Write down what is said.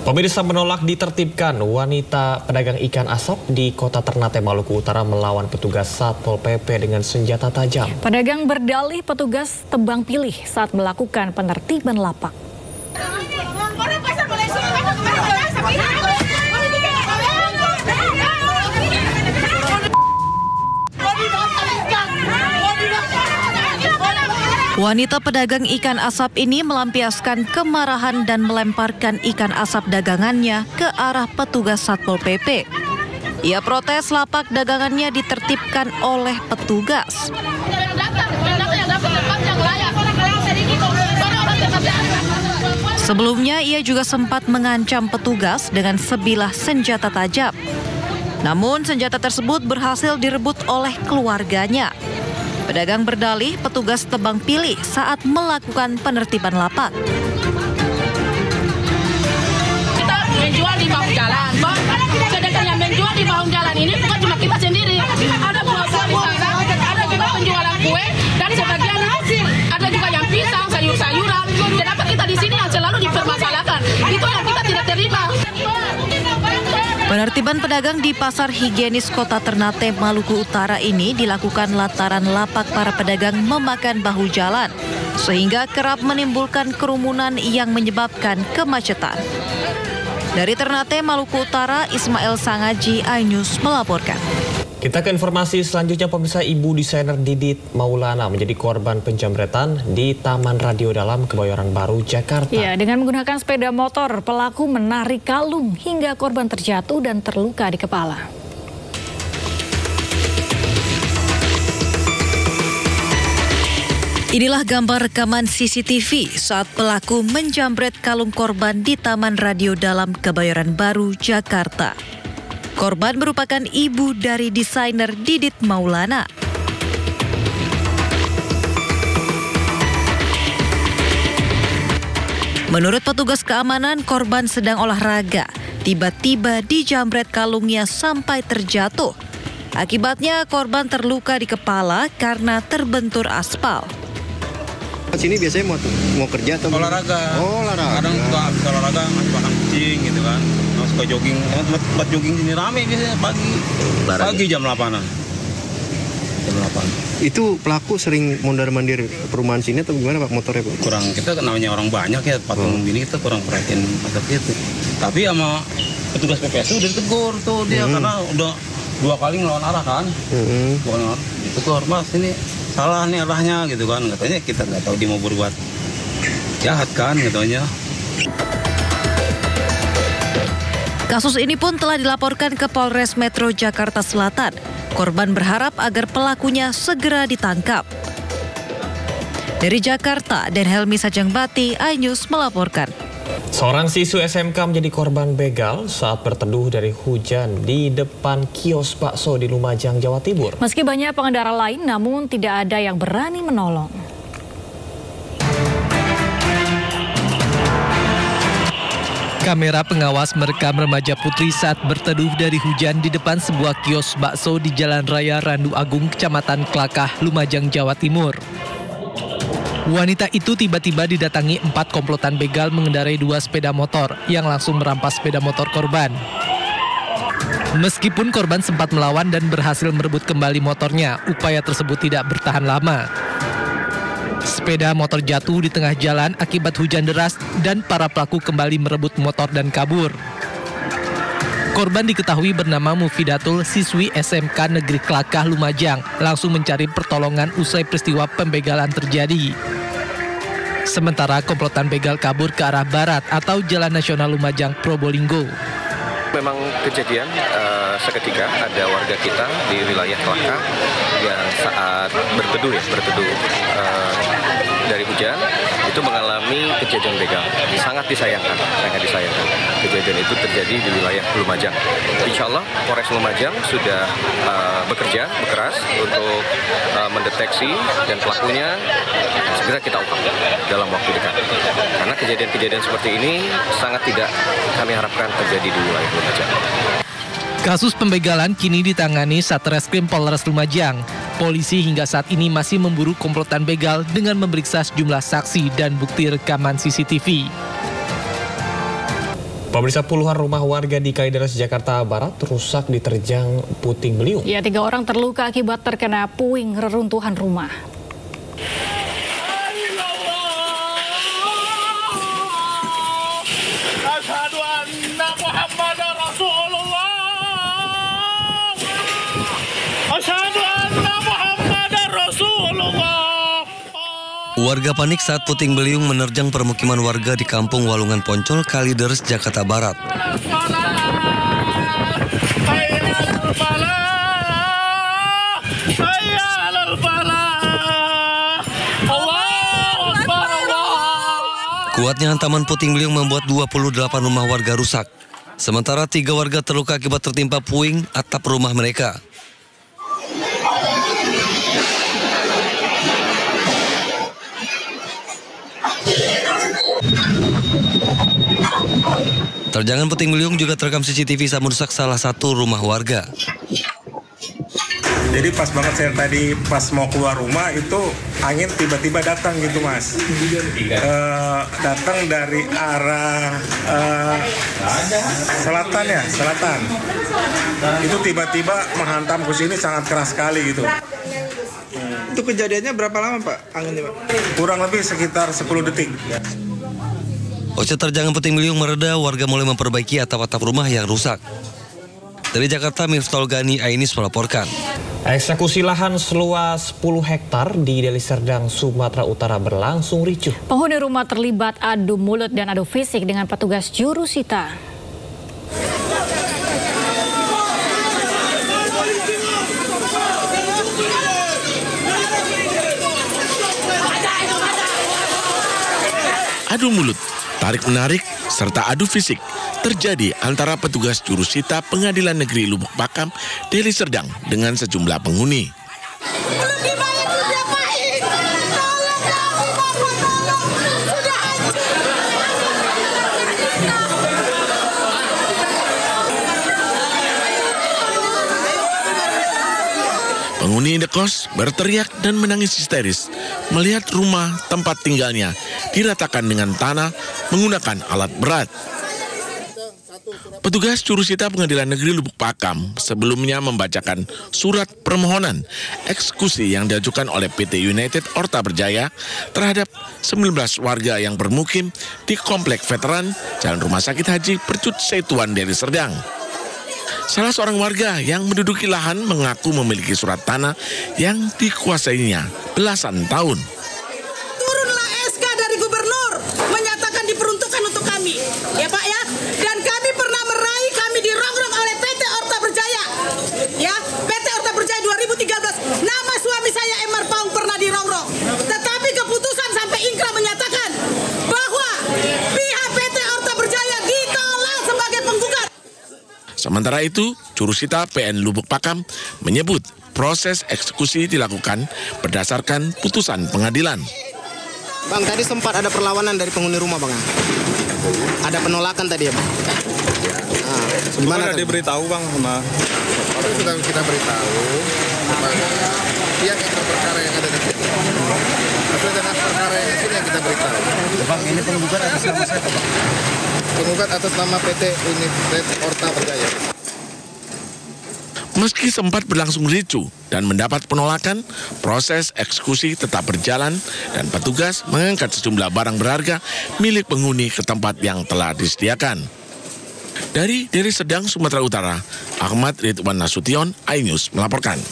Pemirsa, menolak ditertibkan, wanita pedagang ikan asap di Kota Ternate, Maluku Utara melawan petugas Satpol PP dengan senjata tajam. Pedagang berdalih petugas tebang pilih saat melakukan penertiban lapak. Wanita pedagang ikan asap ini melampiaskan kemarahan dan melemparkan ikan asap dagangannya ke arah petugas Satpol PP. Ia protes lapak dagangannya ditertibkan oleh petugas. Sebelumnya ia juga sempat mengancam petugas dengan sebilah senjata tajam. Namun senjata tersebut berhasil direbut oleh keluarganya. Pedagang berdalih petugas tebang pilih saat melakukan penertiban lapak. Kita menjual di bahu jalan, sedangkan yang menjual di bahu jalan ini bukan cuma kita sendiri. Ada buah-buah di sana, ada juga penjualan kue, dan sebagian ada juga yang pisang, sayur-sayuran. Kenapa kita di sini yang selalu dipermasalahkan? Itu yang kita tidak terima. Penertiban pedagang di Pasar Higienis Kota Ternate, Maluku Utara ini dilakukan lantaran lapak para pedagang memakan bahu jalan, sehingga kerap menimbulkan kerumunan yang menyebabkan kemacetan. Dari Ternate, Maluku Utara, Ismail Sangaji, iNews melaporkan. Kita ke informasi selanjutnya, pemirsa. Ibu desainer Didit Maulana menjadi korban penjamretan di Taman Radio Dalam, Kebayoran Baru, Jakarta. Ya, dengan menggunakan sepeda motor, pelaku menarik kalung hingga korban terjatuh dan terluka di kepala. Inilah gambar rekaman CCTV saat pelaku menjamret kalung korban di Taman Radio Dalam, Kebayoran Baru, Jakarta. Korban merupakan ibu dari desainer Didit Maulana. Menurut petugas keamanan, korban sedang olahraga. Tiba-tiba dijamret kalungnya sampai terjatuh. Akibatnya korban terluka di kepala karena terbentur aspal. Sini biasanya mau kerja atau olahraga. Oh, olahraga. Kadang suka habis olahraga ngasih makan kucing gitu kan. Suka jogging. Tempat jogging sini rame biasanya pagi. Pagi jam 8-an. Jam 8. Itu pelaku sering mondar-mandir perumahan sini atau gimana Pak, motornya Pak? Kurang, kita namanya orang banyak ya, patung ini kita kurang perhatiin asap itu. Tapi sama petugas PPSU udah ditegur tuh dia karena udah 2 kali ngelawan arah kan. Ditegur, Mas ini salah nih arahnya gitu kan. Katanya kita nggak tahu dia mau berbuat jahat kan katanya. Kasus ini pun telah dilaporkan ke Polres Metro Jakarta Selatan. Korban berharap agar pelakunya segera ditangkap. Dari Jakarta, Dan Helmi Sajangbati, iNews melaporkan. Seorang siswa SMK menjadi korban begal saat berteduh dari hujan di depan kios bakso di Lumajang, Jawa Timur. Meski banyak pengendara lain, namun tidak ada yang berani menolong. Kamera pengawas merekam remaja putri saat berteduh dari hujan di depan sebuah kios bakso di Jalan Raya Randu Agung, Kecamatan Klakah, Lumajang, Jawa Timur. Wanita itu tiba-tiba didatangi 4 komplotan begal mengendarai 2 sepeda motor yang langsung merampas sepeda motor korban. Meskipun korban sempat melawan dan berhasil merebut kembali motornya, upaya tersebut tidak bertahan lama. Sepeda motor jatuh di tengah jalan akibat hujan deras dan para pelaku kembali merebut motor dan kabur. Korban diketahui bernama Mufidatul, siswi SMK Negeri Klakah, Lumajang, langsung mencari pertolongan usai peristiwa pembegalan terjadi. Sementara komplotan begal kabur ke arah barat atau Jalan Nasional Lumajang, Probolinggo. Memang kejadian seketika ada warga kita di wilayah Klakah yang saat berteduh dari hujan itu mengalami kejadian begal. Sangat disayangkan. Kejadian itu terjadi di wilayah Lumajang. Insya Allah Polres Lumajang sudah bekerja keras untuk mendeteksi dan pelakunya segera kita ungkap dalam waktu dekat. Karena kejadian-kejadian seperti ini sangat tidak kami harapkan terjadi di wilayah Lumajang. Kasus pembegalan kini ditangani Satreskrim Polres Lumajang. Polisi hingga saat ini masih memburu komplotan begal dengan memeriksa sejumlah saksi dan bukti rekaman CCTV. Pemirsa, puluhan rumah warga di Kalideres, Jakarta Barat rusak diterjang puting beliung. Ya, 3 orang terluka akibat terkena puing reruntuhan rumah. Warga panik saat puting beliung menerjang permukiman warga di Kampung Walungan Poncol, Kalideres, Jakarta Barat. Kuatnya hantaman puting beliung membuat 28 rumah warga rusak. Sementara 3 warga terluka akibat tertimpa puing atap rumah mereka. Terjangan puting beliung juga terekam CCTV saat merusak salah satu rumah warga. Jadi pas banget saya tadi pas mau keluar rumah itu angin tiba-tiba datang gitu mas. Datang dari arah selatan ya, selatan. Itu tiba-tiba menghantam ke sini sangat keras sekali gitu. Itu kejadiannya berapa lama Pak anginnya Pak? Kurang lebih sekitar 10 detik. Usai terjangan puting beliung mereda, warga mulai memperbaiki atap-atap rumah yang rusak. Dari Jakarta, Miftahul Gani Ainis melaporkan. Eksekusi lahan seluas 10 hektar di Deli Serdang, Sumatera Utara berlangsung ricuh. Penghuni rumah terlibat adu mulut dan adu fisik dengan petugas jurusita. Adu mulut, tarik-menarik, serta adu fisik terjadi antara petugas jurusita Pengadilan Negeri Lubuk Pakam, Deli Serdang dengan sejumlah penghuni. Penghuni indekos berteriak dan menangis histeris melihat rumah tempat tinggalnya diratakan dengan tanah menggunakan alat berat. Petugas jurusita Pengadilan Negeri Lubuk Pakam sebelumnya membacakan surat permohonan eksekusi yang diajukan oleh PT United Orta Berjaya terhadap 19 warga yang bermukim di Komplek Veteran Jalan Rumah Sakit Haji Percut Setuan Deli Serdang. Salah seorang warga yang menduduki lahan mengaku memiliki surat tanah yang dikuasainya belasan tahun. Turunlah SK dari gubernur menyatakan diperuntukkan untuk kami, ya Pak ya. Dan kami pernah meraih, kami dirongrong oleh PT Orta Berjaya, ya PT Orta Berjaya 2013. Nama suami saya Emar Paung pernah dirongrong, tetapi keputusan sampai ingkrah menyatakan bahwa pihak PT Orta Berjaya ditolak sebagai penggugat. Sementara itu, jurusita PN Lubuk Pakam menyebut proses eksekusi dilakukan berdasarkan putusan pengadilan. Bang, tadi sempat ada perlawanan dari penghuni rumah Bang. Ada penolakan tadi ya Bang? Gimana diberitahu Bang sama? Sudah kita beritahu kepada pihak yang berperkara yang ada di sini. Sesuai dengan perkara yang di sini yang kita beritahu. Bang, ini penggugat atas nama siapa Bang? Penggugat atas nama PT United Orta Berjaya. Meski sempat berlangsung ricuh dan mendapat penolakan, proses eksekusi tetap berjalan dan petugas mengangkat sejumlah barang berharga milik penghuni ke tempat yang telah disediakan. Dari Deli Serdang, Sumatera Utara, Ahmad Ridwan Nasution, iNews melaporkan.